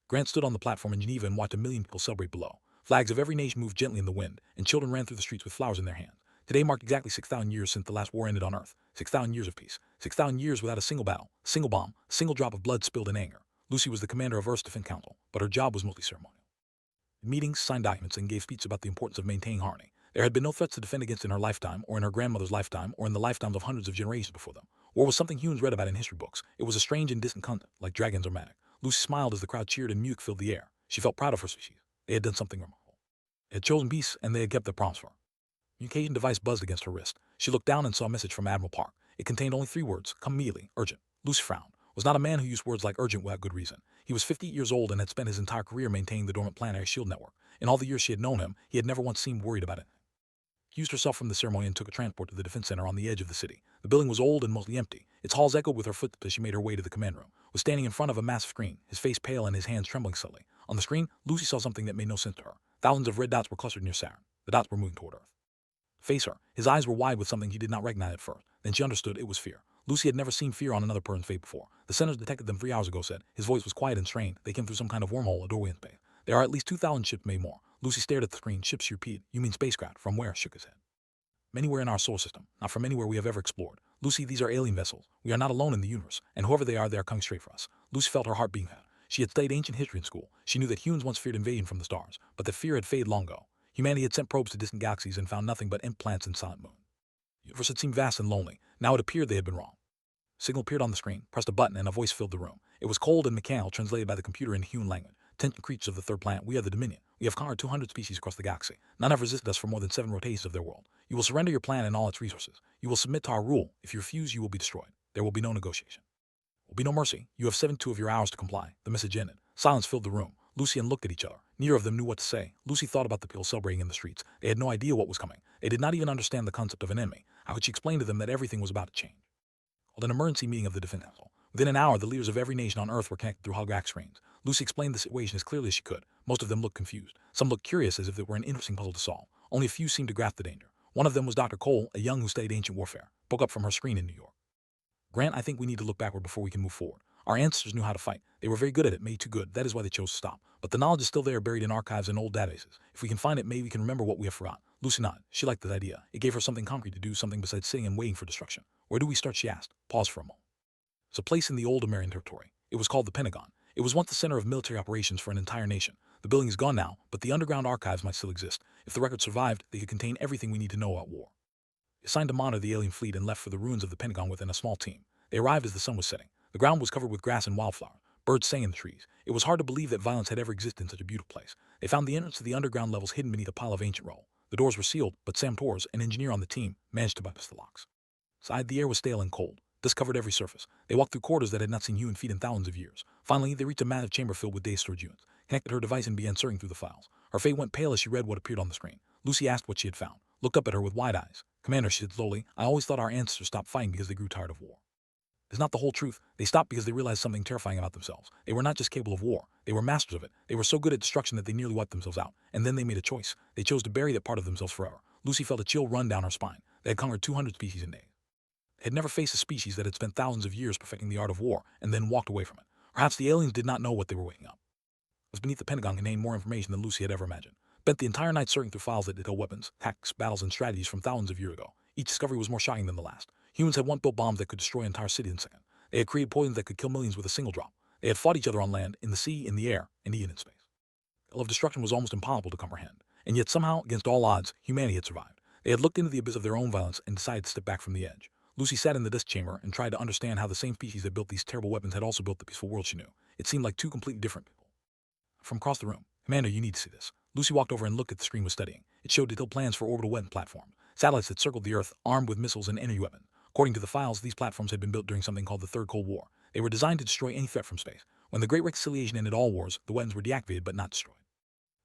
Grant stood on the platform in Geneva and watched a million people celebrate below. Flags of every nation moved gently in the wind, and children ran through the streets with flowers in their hands. Today marked exactly 6,000 years since the last war ended on Earth. 6,000 years of peace. 6,000 years without a single battle, single bomb, single drop of blood spilled in anger. Lucy was the commander of Earth's Defense Council, but her job was mostly ceremonial. In meetings, signed documents, and gave speeches about the importance of maintaining harmony. There had been no threats to defend against in her lifetime, or in her grandmother's lifetime, or in the lifetimes of hundreds of generations before them. War was something humans read about in history books. It was a strange and distant concept, like dragons or magic. Lucy smiled as the crowd cheered and music filled the air. She felt proud of her species. They had done something remarkable. They had chosen peace, and they had kept their promise for her. The communication device buzzed against her wrist. She looked down and saw a message from Admiral Park. It contained only 3 words: come immediately, urgent. Lucy frowned. Was not a man who used words like urgent without good reason. He was 58 years old and had spent his entire career maintaining the dormant planetary shield network. In all the years she had known him, he had never once seemed worried about it. She used herself from the ceremony and took a transport to the defense center on the edge of the city. The building was old and mostly empty. Its halls echoed with her footsteps as she made her way to the command room. Was standing in front of a massive screen, his face pale and his hands trembling slightly. On the screen, Lucy saw something that made no sense to her. Thousands of red dots were clustered near Saturn. The dots were moving toward Earth. Face her. His eyes were wide with something she did not recognize at first. Then she understood it was fear. Lucy had never seen fear on another person's face before. The centers detected them 3 hours ago, said. His voice was quiet and strained. They came through some kind of wormhole, a doorway in space. There are at least 2,000 ships, maybe more. Lucy stared at the screen. Ships, she repeated. You mean spacecraft? From where? Shook his head. Anywhere in our solar system, not from anywhere we have ever explored. Lucy, these are alien vessels. We are not alone in the universe, and whoever they are coming straight for us. Lucy felt her heart beating fast. She had studied ancient history in school. She knew that humans once feared invasion from the stars, but that fear had faded long ago. Humanity had sent probes to distant galaxies and found nothing but empty planets and silent moon. The universe had seemed vast and lonely. Now it appeared they had been wrong. A signal appeared on the screen, pressed a button, and a voice filled the room. It was cold and mechanical, translated by the computer into human language. Attention creatures of the third planet, we are the Dominion. We have conquered 200 species across the galaxy. None have resisted us for more than 7 rotations of their world. You will surrender your planet and all its resources. You will submit to our rule. If you refuse, you will be destroyed. There will be no negotiation. There will be no mercy. You have 72 of your hours to comply. The message ended. Silence filled the room. Lucy and looked at each other. Neither of them knew what to say. Lucy thought about the people celebrating in the streets. They had no idea what was coming. They did not even understand the concept of an enemy. How could she explain to them that everything was about to change? Called an emergency meeting of the Defense Council. Within an hour, the leaders of every nation on Earth were connected through holographic screens. Lucy explained the situation as clearly as she could. Most of them looked confused. Some looked curious, as if it were an interesting puzzle to solve. Only a few seemed to grasp the danger. One of them was Dr. Cole, a young who studied ancient warfare. Spoke up from her screen in New York. Grant, I think we need to look backward before we can move forward. Our ancestors knew how to fight. They were very good at it, maybe too good. That is why they chose to stop. But the knowledge is still there, buried in archives and old databases. If we can find it, maybe we can remember what we have forgotten. Lucy nodded. She liked this idea. It gave her something concrete to do, something besides sitting and waiting for destruction. Where do we start, she asked. Paused for a moment. It was a place in the old American territory. It was called the Pentagon. It was once the center of military operations for an entire nation. The building is gone now, but the underground archives might still exist. If the records survived, they could contain everything we need to know about war. They assigned to monitor the alien fleet and left for the ruins of the Pentagon within a small team. They arrived as the sun was setting. The ground was covered with grass and wildflowers. Birds sang in the trees. It was hard to believe that violence had ever existed in such a beautiful place. They found the entrance to the underground levels hidden beneath a pile of ancient rubble. The doors were sealed, but Sam Torres, an engineer on the team, managed to bypass the locks. Inside, the air was stale and cold. Dust covered every surface. They walked through corridors that had not seen human feet in thousands of years. Finally, they reached a massive chamber filled with data storage units. Connected her device and began searching through the files. Her face went pale as she read what appeared on the screen. Lucy asked what she had found. Looked up at her with wide eyes. Commander, she said slowly, I always thought our ancestors stopped fighting because they grew tired of war. It's not the whole truth. They stopped because they realized something terrifying about themselves. They were not just capable of war. They were masters of it. They were so good at destruction that they nearly wiped themselves out. And then they made a choice. They chose to bury that part of themselves forever. Lucy felt a chill run down her spine. They had conquered 200 species in days. They had never faced a species that had spent thousands of years perfecting the art of war and then walked away from it. Perhaps the aliens did not know what they were waking up. What was beneath the Pentagon contained more information than Lucy had ever imagined. Spent the entire night searching through files that detail weapons, tactics, battles, and strategies from thousands of years ago. Each discovery was more shocking than the last. Humans had once built bombs that could destroy entire cities in a second. They had created poisons that could kill millions with a single drop. They had fought each other on land, in the sea, in the air, and even in space. The level of destruction was almost impossible to comprehend. And yet somehow, against all odds, humanity had survived. They had looked into the abyss of their own violence and decided to step back from the edge. Lucy sat in the dust chamber and tried to understand how the same species that built these terrible weapons had also built the peaceful world she knew. It seemed like two completely different people. From across the room, Commander, you need to see this. Lucy walked over and looked at the screen with studying. It showed detailed plans for orbital weapon platforms, satellites that circled the Earth, armed with missiles and energy weapons. According to the files, these platforms had been built during something called the Third Cold War. They were designed to destroy any threat from space. When the Great Reconciliation ended all wars, the weapons were deactivated but not destroyed.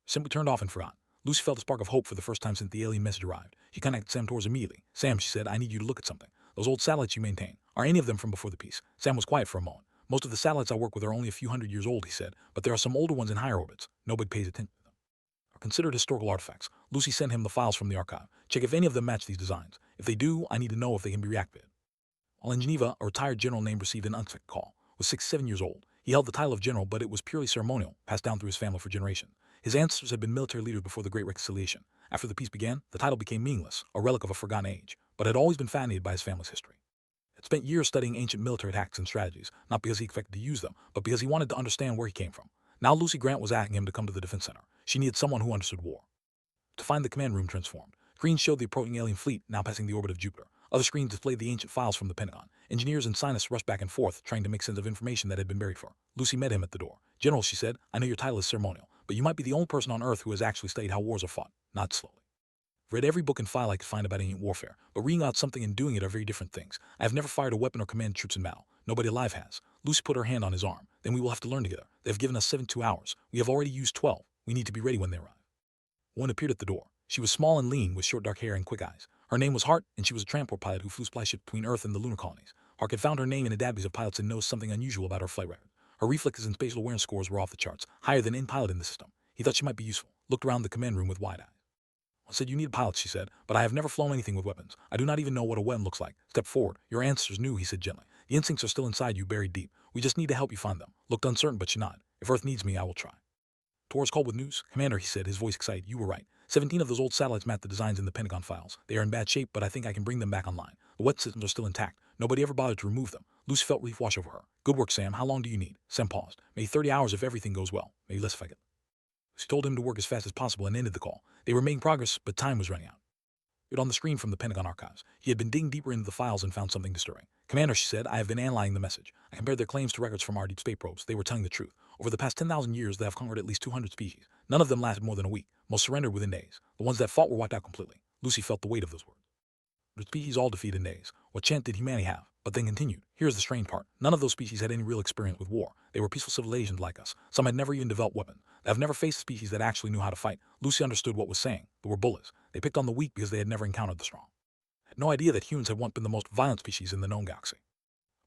Simply turned off and forgotten. Lucy felt a spark of hope for the first time since the alien message arrived. She contacted Sam Torres immediately. Sam, she said, I need you to look at something. Those old satellites you maintain, are any of them from before the peace? Sam was quiet for a moment. Most of the satellites I work with are only a few hundred years old, he said, but there are some older ones in higher orbits. Nobody pays attention to them. Are considered historical artifacts. Lucy sent him the files from the archive. Check if any of them match these designs. If they do, I need to know if they can be reactivated. While in Geneva, a retired general named received an unexpected call. Was 67 years old. He held the title of general, but it was purely ceremonial, passed down through his family for generations. His ancestors had been military leaders before the Great Reconciliation. After the peace began, the title became meaningless, a relic of a forgotten age, but had always been fascinated by his family's history. He had spent years studying ancient military tactics and strategies, not because he expected to use them, but because he wanted to understand where he came from. Now Lucy Grant was asking him to come to the Defense Center. She needed someone who understood war. To find the command room transformed, screens showed the approaching alien fleet now passing the orbit of Jupiter. Other screens displayed the ancient files from the Pentagon. Engineers and scientists rushed back and forth, trying to make sense of information that had been buried for her. Lucy met him at the door. General, she said, I know your title is ceremonial, but you might be the only person on Earth who has actually studied how wars are fought. Not slowly. Read every book and file I could find about ancient warfare, but reading out something and doing it are very different things. I have never fired a weapon or commanded troops in battle. Nobody alive has. Lucy put her hand on his arm. Then we will have to learn together. They have given us 72 hours. We have already used 12. We need to be ready when they arrive. One appeared at the door. She was small and lean, with short dark hair and quick eyes. Her name was Hart, and she was a transport pilot who flew supply ships between Earth and the lunar colonies. Hart had found her name in a database of pilots and noticed something unusual about her flight record. Her reflexes and spatial awareness scores were off the charts, higher than any pilot in the system. He thought she might be useful. Looked around the command room with wide eyes. I said, you need pilots, she said, but I have never flown anything with weapons. I do not even know what a weapon looks like. Step forward. Your ancestors knew, he said gently. The instincts are still inside you, buried deep. We just need to help you find them. Looked uncertain, but she nodded. If Earth needs me, I will try. Torres called with news. Commander, he said, his voice excited. You were right. 17 of those old satellites match the designs in the Pentagon files. They are in bad shape, but I think I can bring them back online. The wet systems are still intact. Nobody ever bothered to remove them. Lucy felt relief wash over her. Good work, Sam. How long do you need? Sam paused. Maybe 30 hours if everything goes well. Maybe less if I get. She told him to work as fast as possible and ended the call. They were making progress, but time was running out. It on the screen from the Pentagon archives. He had been digging deeper into the files and found something disturbing. Commander, she said, I have been analyzing the message. I compared their claims to records from our deep space probes. They were telling the truth. Over the past 10,000 years, they have conquered at least 200 species. None of them lasted more than a week. Most surrendered within days. The ones that fought were wiped out completely. Lucy felt the weight of those words. The species all defeated in days. What chance did humanity have? But then continued. Here's the strange part. None of those species had any real experience with war. They were peaceful civilizations like us. Some had never even developed weapons. They have never faced a species that actually knew how to fight. Lucy understood what was saying. They were bullies. They picked on the weak because they had never encountered the strong. Had no idea that humans had once been the most violent species in the known galaxy.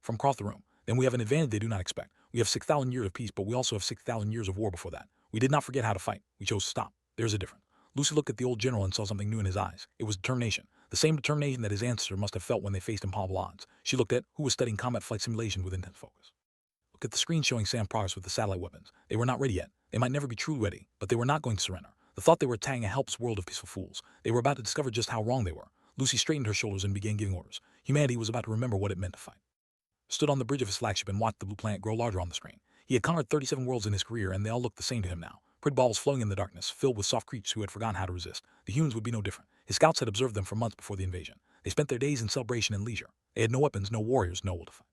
From across the room. Then we have an advantage they do not expect. We have 6,000 years of peace, but we also have 6,000 years of war before that. We did not forget how to fight. We chose to stop. There's a difference. Lucy looked at the old general and saw something new in his eyes. It was determination. The same determination that his ancestors must have felt when they faced improbable odds. She looked at who was studying combat flight simulation with intense focus. Look at the screen showing Sam progress with the satellite weapons. They were not ready yet. They might never be truly ready, but they were not going to surrender. The thought they were attacking a helpless world of peaceful fools. They were about to discover just how wrong they were. Lucy straightened her shoulders and began giving orders. Humanity was about to remember what it meant to fight. Stood on the bridge of his flagship and watched the blue planet grow larger on the screen. He had conquered 37 worlds in his career, and they all looked the same to him now. Pretty balls floating in the darkness, filled with soft creatures who had forgotten how to resist. The humans would be no different. His scouts had observed them for months before the invasion. They spent their days in celebration and leisure. They had no weapons, no warriors, no will to fight.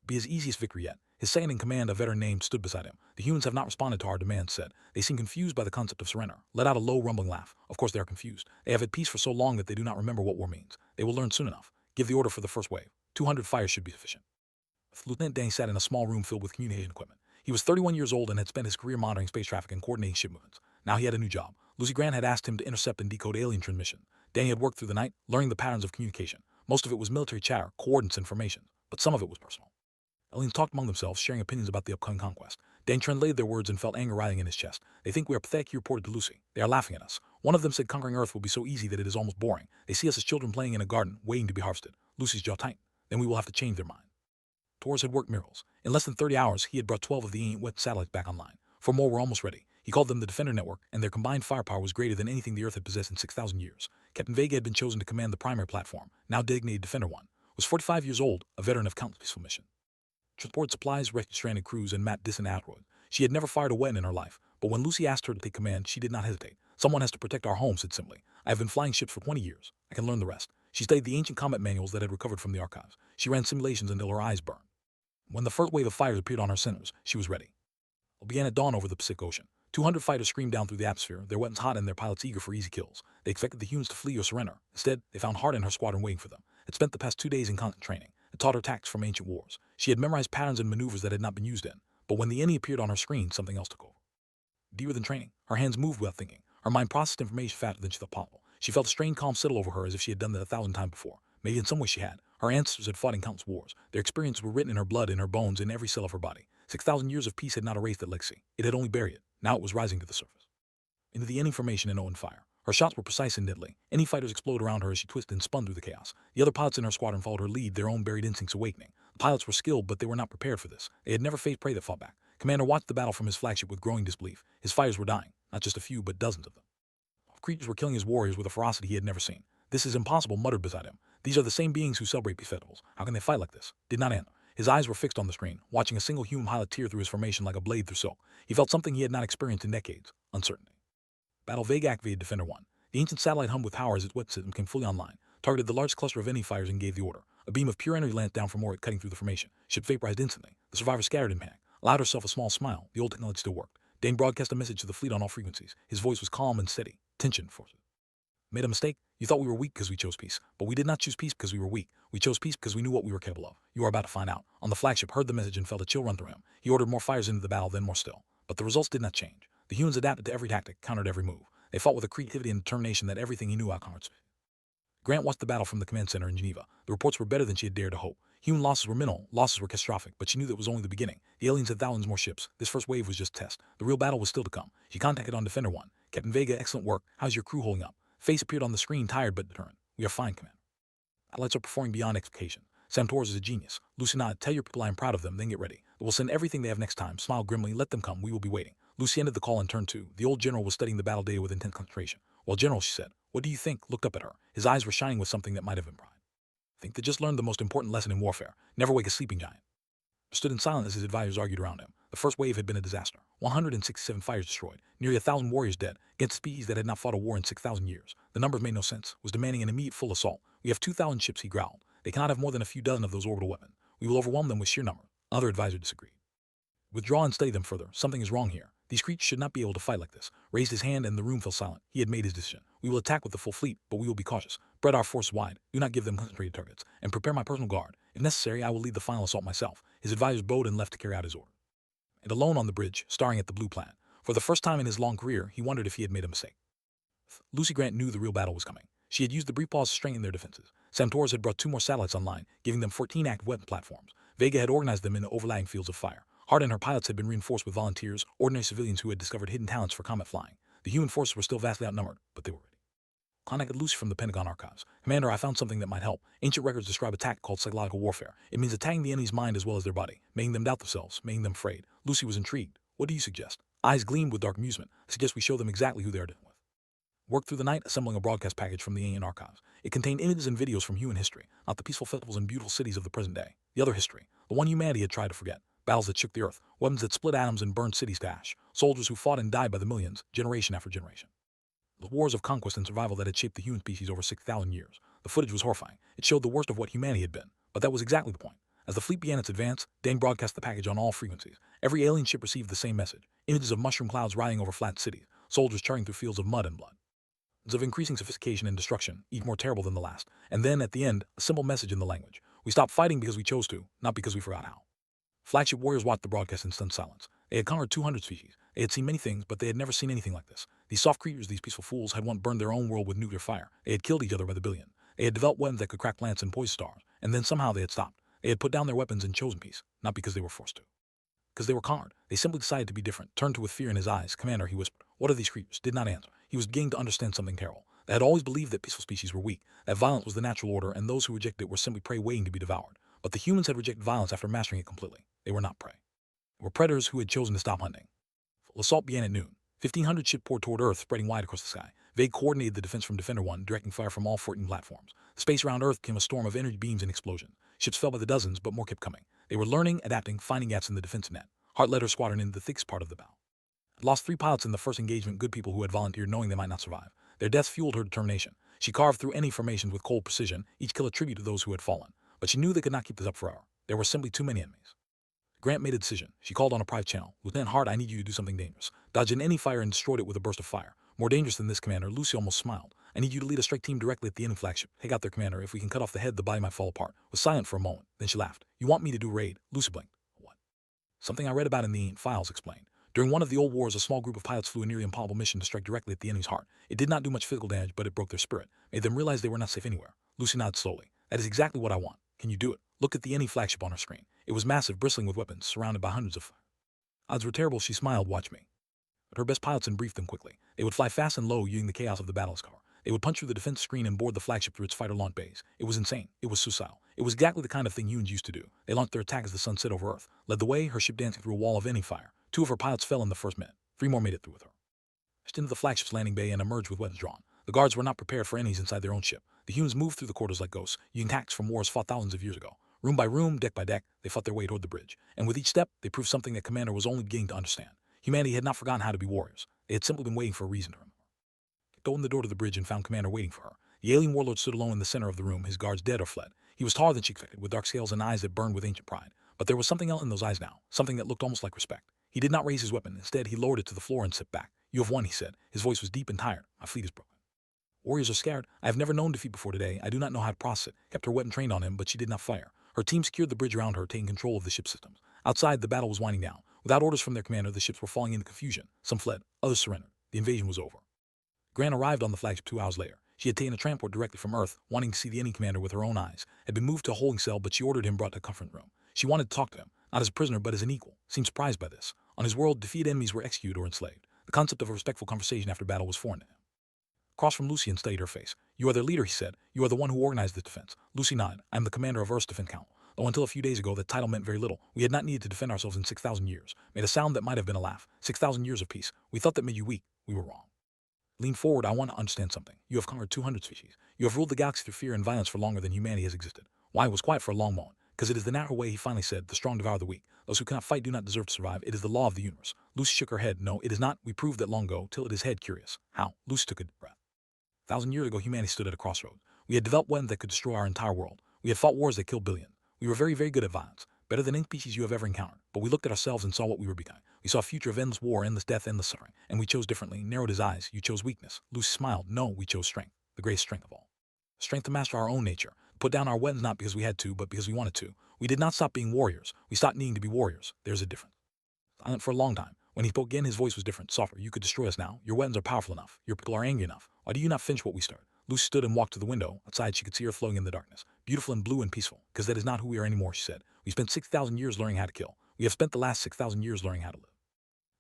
Be his easiest victory yet. His second in command, a veteran named, stood beside him. The humans have not responded to our demands, said. They seem confused by the concept of surrender. Let out a low, rumbling laugh. Of course they are confused. They have had peace for so long that they do not remember what war means. They will learn soon enough. Give the order for the first wave. 200 fires should be sufficient. Lieutenant Danny sat in a small room filled with communication equipment. He was 31 years old and had spent his career monitoring space traffic and coordinating ship movements. Now he had a new job. Lucy Grant had asked him to intercept and decode alien transmissions. Danny had worked through the night, learning the patterns of communication. Most of it was military chatter, coordinates, and formations, but some of it was personal. Aliens talked among themselves, sharing opinions about the upcoming conquest. Danny translated their words and felt anger rising in his chest. They think we are pathetic, he reported to Lucy. They are laughing at us. One of them said conquering Earth will be so easy that it is almost boring. They see us as children playing in a garden, waiting to be harvested. Lucy's jaw tightened. Then we will have to change their mind. Torres had worked miracles. In less than 30 hours, he had brought 12 of the ancient wet satellites back online. 4 more were almost ready. He called them the Defender Network, and their combined firepower was greater than anything the Earth had possessed in 6,000 years. Captain Vega had been chosen to command the primary platform, now designated Defender 1. Was 45 years old, a veteran of countless peaceful missions. Transported supplies, rescued stranded crews, and mapped distant asteroids. She had never fired a weapon in her life, but when Lucy asked her to take command, she did not hesitate. Someone has to protect our home, said simply. I have been flying ships for 20 years. I can learn the rest. She studied the ancient combat manuals that had recovered from the archives. She ran simulations until her eyes burned. When the first wave of fires appeared on her centers, she was ready. It began at dawn over the Pacific Ocean. 200 fighters screamed down through the atmosphere, their weapons hot and their pilots eager for easy kills. They expected the humans to flee or surrender. Instead, they found Hart and her squadron waiting for them. Had spent the past 2 days in constant training. Had taught her tactics from ancient wars. She had memorized patterns and maneuvers that had not been used in. But when the enemy appeared on her screen, something else took over. Deeper than training, her hands moved without thinking. Her mind processed information faster than she thought possible. She felt a strained calm settle over her as if she had done that 1,000 times before. Maybe in some way she had. Her ancestors had fought in countless wars. Their experiences were written in her blood, in her bones, in every cell of her body. 6,000 years of peace had not erased that legacy. It had only buried it. Now it was rising to the surface. Into the enemy formation and open fire. Her shots were precise and deadly. Any fighters exploded around her as she twisted and spun through the chaos. The other pilots in her squadron followed her lead, their own buried instincts awakening. The pilots were skilled, but they were not prepared for this. They had never faced prey that fought back. Commander watched the battle from his flagship with growing disbelief. His fighters were dying, not just a few, but dozens of them. Creatures were killing his warriors with a ferocity he had never seen. "This is impossible," muttered beside him. "These are the same beings who celebrate peace festivals. How can they fight like this?" Did not answer. His eyes were fixed on the screen, watching a single human pilot tear through his formation like a blade through silk. He felt something he had not experienced in decades: uncertainty. Battle Vega activated Defender 1. The ancient satellite hummed with power as its weapon system came fully online, targeted the largest cluster of enemy fighters and gave the order. A beam of pure energy lanced down from orbit, cutting through the formation. Ship vaporized instantly. The survivors scattered in panic. Allowed herself a small smile. The old technology still worked. Dane broadcast a message to the fleet on all frequencies. His voice was calm and steady. "Tension forces. Made a mistake? You thought we were weak because we chose peace. But we did not choose peace because we were weak. We chose peace because we knew what we were capable of. You are about to find out." On the flagship, heard the message and felt a chill run through him. He ordered more fighters into the battle, then more still. But the results did not change. The humans adapted to every tactic, countered every move. They fought with a creativity and determination that everything he knew outconquered. Grant watched the battle from the command center in Geneva. The reports were better than she had dared to hope. Human losses were minimal, losses were catastrophic, but she knew that was only the beginning. The aliens had thousands more ships. This first wave was just a test. The real battle was still to come. She contacted on Defender 1. "Captain Vega, excellent work. How's your crew holding up?" Face appeared on the screen, tired but determined. "We are fine, Commander. Satellites are performing beyond expectation. Sam Torres is a genius. Lucy nodded. "Tell your people I am proud of them, then get ready. We'll send everything they have next time." Smiled grimly. "Let them come. We will be waiting." Lucy ended the call and turned to. The old general was studying the battle data with intense concentration. "Well, General," she said, "what do you think?" Looked up at her. His eyes were shining with something that might have been pride. "I think they just learned the most important lesson in warfare. Never wake a sleeping giant." Stood in silence as his advisors argued around him. The first wave had been a disaster. 167 fighters destroyed, nearly 1,000 warriors dead, against a species that had not fought a war in 6,000 years. The numbers made no sense, was demanding an immediate full assault. "We have 2,000 ships," he growled. "They cannot have more than a few dozen of those orbital weapons. We will overwhelm them with sheer number." Other advisors disagreed. "Withdraw and study them further. Something is wrong here. These creatures should not be able to fight like this." Raised his hand and the room fell silent. He had made his decision. "We will attack with the full fleet, but we will be cautious. Spread our force wide. Do not give them concentrated targets. And prepare my personal guard. If necessary, I will lead the final assault myself." His advisors bowed and left to carry out his order. And alone on the bridge, staring at the blue planet, for the first time in his long career, he wondered if he had made a mistake. Lucy Grant knew the real battle was coming. She had used the brief pause to strengthen their defenses. Sam Torres had brought 2 more satellites online, giving them 14 active weapon platforms. Vega had organized them into overlapping fields of fire. Hart and her pilots had been reinforced with volunteers, ordinary civilians who had discovered hidden talents for combat flying. The human forces were still vastly outnumbered, but they were ready. Contacted Lucy from the Pentagon archives. "Commander, I found something that might help. Ancient records describe a tactic called psychological warfare. It means attacking the enemy's mind as well as their body, making them doubt themselves, making them afraid." Lucy was intrigued. "What do you suggest?" Eyes gleamed with dark amusement. "I suggest we show them exactly who they are dealing with." Worked through the night, assembling a broadcast package from the ancient archives. It contained images and videos from human history, not the peaceful festivals and beautiful cities of the present day. The other history, the one humanity had tried to forget. Battles that shook the earth, weapons that split atoms and burned cities to ash, soldiers who fought and died by the millions, generation after generation. The wars of conquest and survival that had shaped the human species over 6,000 years. The footage was horrifying. It showed the worst of what humanity had been. But that was exactly the point. As the fleet began its advance, Dane broadcast the package on all frequencies. Every alien ship received the same message. Images of mushroom clouds riding over flat cities, soldiers charging through fields of mud and blood. Of increasing sophistication and destruction, each more terrible than the last. And then, at the end, a simple message in the language. "We stopped fighting because we chose to, not because we forgot how." Flagship warriors watched the broadcast in stunned silence. They had conquered 200 species. They had seen many things, but they had never seen anything like this. These soft creatures, these peaceful fools, had once burned their own world with nuclear fire. They had killed each other by the billion. They had developed weapons that could crack planets and poison stars. And then somehow they had stopped. They had put down their weapons and chosen peace, not because they were forced to. Because they were conquered. They simply decided to be different. Turned to with fear in his eyes. "Commander," he whispered, "what are these creatures?" Did not answer. He was beginning to understand something terrible. They had always believed that peaceful species were weak, that violence was the natural order, and those who rejected it were simply prey waiting to be devoured. But the humans had rejected violence after mastering it completely. They were not prey. They were predators who had chosen to stop hunting. The assault began at noon. 1,500 ships poured toward Earth, spreading wide across the sky. Vague coordinated the defense from Defender 1, directing fire from all 14 platforms. The space around Earth became a storm of energy beams and explosions. Ships fell by the dozens, but more kept coming. They were learning, adapting, finding gaps in the defense net. Hart led her squadron into the thickest part of the battle. Lost 3 pilots in the first engagement, good people who had volunteered knowing they might not survive. Their deaths fueled her determination. She carved through any formations with cold precision, each kill a tribute to those who had fallen. But she knew they could not keep this up forever. There were simply too many enemies. Grant made a decision. She called on a private channel. "Lieutenant Hart, I need you to do something dangerous. Dodge in any fire and destroyed it with a burst of fire. More dangerous than this, Commander." Lucy almost smiled. "I need you to lead a strike team directly at the enemy flagship. Take out their commander. If we can cut off the head, the body might fall apart." Was silent for a moment. Then she laughed. "You want me to do a raid?" Lucy blinked. "What?" "Something I read about in the ancient files," explained. "During one of the old wars, a small group of pilots flew a nearly impossible mission to strike directly at the enemy's heart. It did not do much physical damage, but it broke their spirit, made them realize they were not safe anywhere." Lucy nodded slowly. "That is exactly what I want. Can you do it?" Look at the enemy flagship on her screen. It was massive, bristling with weapons, surrounded by hundreds of. Odds were terrible. She smiled. "Watch me." But her best pilots and briefed them quickly. They would fly fast and low, using the chaos of the battle as cover. They would punch through the defense screen and board the flagship through its fighter launch bays. It was insane. It was suicidal. It was exactly the kind of thing humans used to do. They launched their attack as the sun set over Earth, led the way, her ship dancing through a wall of enemy fire. 2 of her pilots fell in the first minute. 3 more made it through with her. Rushed into the flagship's landing bay and emerged with weapons drawn. The guards were not prepared for enemies inside their own ship. The humans moved through the corridors like ghosts, using tactics from wars fought thousands of years ago. Room by room, deck by deck, they fought their way toward the bridge. And with each step, they proved something that Commander was only beginning to understand. Humanity had not forgotten how to be warriors. They had simply been waiting for a reason to remember. Kicked open the door to the bridge and found Commander waiting for her. The alien warlord stood alone in the center of the room, his guards dead or fled. He was taller than she expected, with dark scales and eyes that burned with ancient pride. But there was something else in those eyes now, something that looked almost like respect. He did not raise his weapon. Instead, he lowered it to the floor and stepped back. "You have won," he said. His voice was deep and tired. "My fleet is broken. Warriors are scared. I have never known defeat before today. I do not know how to process it." Kept her weapon trained on him, but she did not fire. Her team secured the bridge around her, taking control of the ship's systems. Outside, the battle was winding down. Without orders from their commander, the ships were falling into confusion. Some fled, others surrendered. The invasion was over. Grant arrived on the flagship 2 hours later. She had taken a transport directly from Earth, wanting to see the enemy commander with her own eyes. Had been moved to a holding cell, but she ordered him brought to a conference room. She wanted to talk to him, not as a prisoner, but as an equal. Seemed surprised by this. On his world, defeated enemies were executed or enslaved. The concept of a respectful conversation after battle was foreign to him. Across from Lucy and studied her face. "You are their leader," he said. "You are the one who organized this defense." Lucy nodded. "I am the commander of Earth's Defense Council. Though until a few days ago that title meant very little. We had not needed to defend ourselves in 6,000 years. Made a sound that might have been a laugh. 6,000 years of peace. We thought that made you weak. We were wrong. Lean forward, I want to understand something. You have conquered 200 species. You have ruled the galaxy through fear and violence for longer than humanity has existed." Why was quiet for a long moment. "Because it is the natural way," he finally said. "The strong devour the weak. Those who cannot fight do not deserve to survive. It is the law of the universe." Lucy shook her head. "No, it is not. We proved that long ago." Tilted his head, curious. "How?" Lucy took a deep breath. 1,000 years ago, humanity stood at a crossroads. We had developed weapons that could destroy our entire world. We had fought wars that killed billions. We were very, very good at violence. Better than any species you have ever encountered. But we looked at ourselves and saw what we were becoming. We saw a future of endless war, endless death, endless suffering. And we chose differently. Narrowed his eyes. "You chose weakness." Lucy smiled. "No, we chose strength. The greatest strength of all. Strength to master our own nature. Put down our weapons not because we had to, but because we wanted to. We did not stop being warriors. We stopped needing to be warriors. There's a difference." Silent for a long time. When he spoke again, his voice was different, softer. "You could destroy us now. Your weapons are powerful enough. Your people are angry enough. Why do you not finish what we started?" Lucy stood and walked to the window. Outside, she could see her floating in the darkness. "Beautiful and blue and peaceful. Because that is not who we are anymore," she said. "We spent 6,000 years learning how to kill. We have spent the last 6,000 years learning how to live.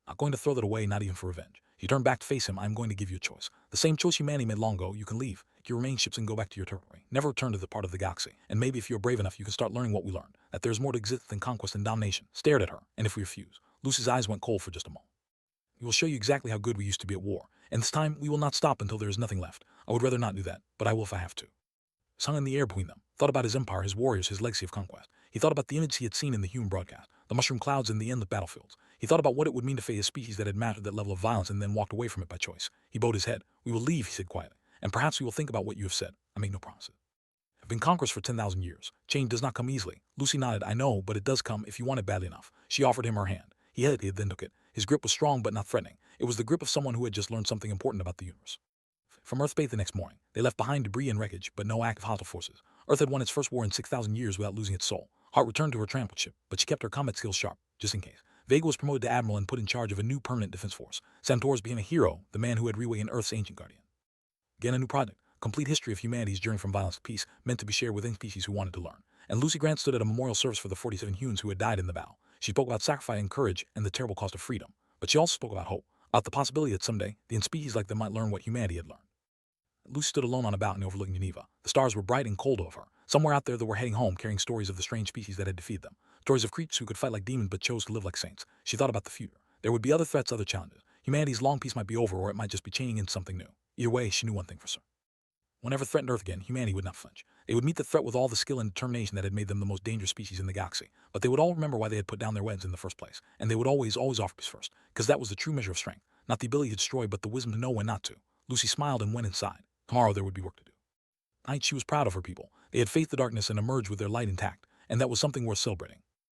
Not going to throw that away, not even for revenge." He turned back to face him. "I am going to give you a choice. The same choice humanity made long ago. You can leave. Take your remaining ships and go back to your territory. Never return to the part of the galaxy. And maybe if you are brave enough, you can start learning what we learned. That there is more to exist than conquest and domination." Stared at her. "And if we refuse?" Lucy's eyes went cold for just a moment. "We will show you exactly how good we used to be at war. And this time, we will not stop until there is nothing left. I would rather not do that, but I will if I have to." He hung in the air between them. Thought about his empire, his warriors, his legacy of conquest. He thought about the image he had seen in the human broadcast, the mushroom clouds and the endless battlefields. He thought about what it would mean to face a species that had mastered that level of violence and then walked away from it by choice. He bowed his head. "We will leave," he said quietly. "And perhaps we will think about what you have said. I make no promises. I've been conquerors for 10,000 years. Change does not come easily." Lucy nodded. "I know, but it does come if you want it badly enough." She offered him her hand. He hesitated, then took it. His grip was strong but not threatening. It was the grip of someone who had just learned something important about the universe. From Earth space the next morning, they left behind debris and wreckage, but no active hostile forces. Earth had won its first war in 6,000 years without losing its soul. Hart returned to her transport ship, but she kept her combat skills sharp, just in case. Vega was promoted to admiral and put in charge of a new permanent defense force. Santoros became a hero, the man who had reawakened Earth's ancient guardian. Again, a new project, a complete history of humanity's journey from violence to peace, meant to be shared with any species who wanted to learn. And Lucy Grant stood at a memorial service for the 47 humans who had died in the battle. She spoke about sacrifice and courage and the terrible cost of freedom. But she also spoke about hope, about the possibility that someday, the species like them might learn what humanity had learned. Lucy stood alone on a balcony overlooking Geneva. The stars were bright and cold over her. Somewhere out there they were heading home, carrying stories of the strange species that had defeated them. Stories of creatures who could fight like demons but chose to live like saints. She thought about the future. There would be other threats, other challenges. Humanity's long peace might be over, or it might just be changing into something new. Either way, she knew one thing for certain. Whenever threatened Earth again, humanity would not flinch. They would meet the threat with all the skill and determination that had made them the most dangerous species in the galaxy. But they would all remember why they had put down their weapons in the first place. And they would always offer peace first. Because that was the true measure of strength. Not the ability to destroy, but the wisdom to know when not to. Lucy smiled and went inside. Tomorrow there would be work to do. Tonight she was proud of her people. They had faced the darkness and emerged with their light intact. And that was something worth celebrating.